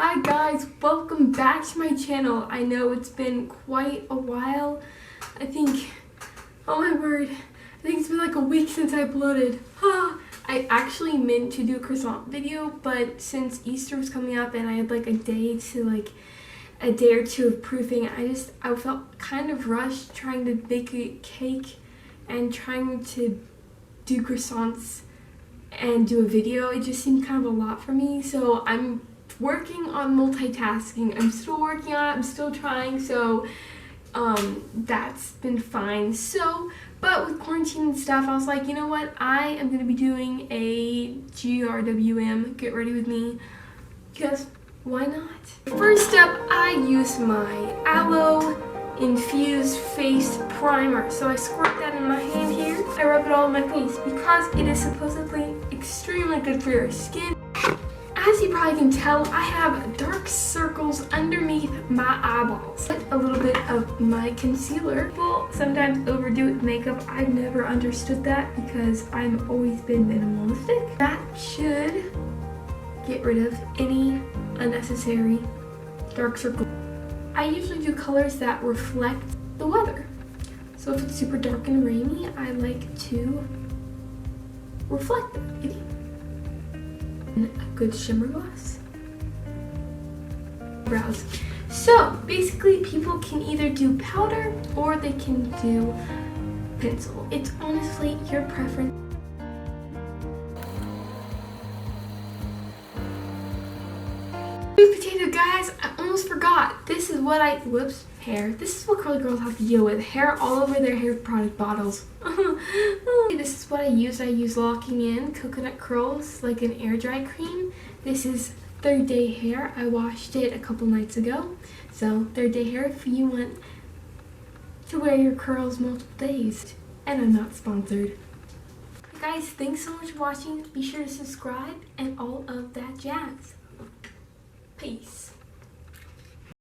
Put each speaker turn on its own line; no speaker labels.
Hi guys, welcome back to my channel. I know it's been quite a while. I think, oh my word, I think it's been like a week since I uploaded. I actually meant to do a croissant video, but since Easter was coming up and I had like a day or two of proofing, I felt kind of rushed trying to bake a cake and trying to do croissants and do a video. It just seemed kind of a lot for me, so I'm working on multitasking. I'm still working on it, I'm still trying, so that's been fine. But with quarantine and stuff, I was like, you know what, I am going to be doing a GRWM, get ready with me, because why not? First up, I use my Aloe Infused Face Primer. So I squirt that in my hand here. I rub it all on my face because it is supposedly extremely good for your skin. As you probably can tell, I have dark circles underneath my eyeballs. A little bit of my concealer. People sometimes overdo it with makeup. I've never understood that because I've always been minimalistic. That should get rid of any unnecessary dark circles. I usually do colors that reflect the weather. So if it's super dark and rainy, I like to reflect that. And a good shimmer gloss. Brows. So basically people can either do powder or they can do pencil. It's honestly your preference. Sweet potato, guys, I almost forgot. This is what hair. This is what curly girls have to deal with. Hair all over their hair product bottles. This is what I use. I use Locking In Coconut Curls, like an air dry cream. This is Third Day Hair. I washed it a couple nights ago. So Third Day Hair if you want to wear your curls multiple days. And I'm not sponsored. Guys, thanks so much for watching. Be sure to subscribe and all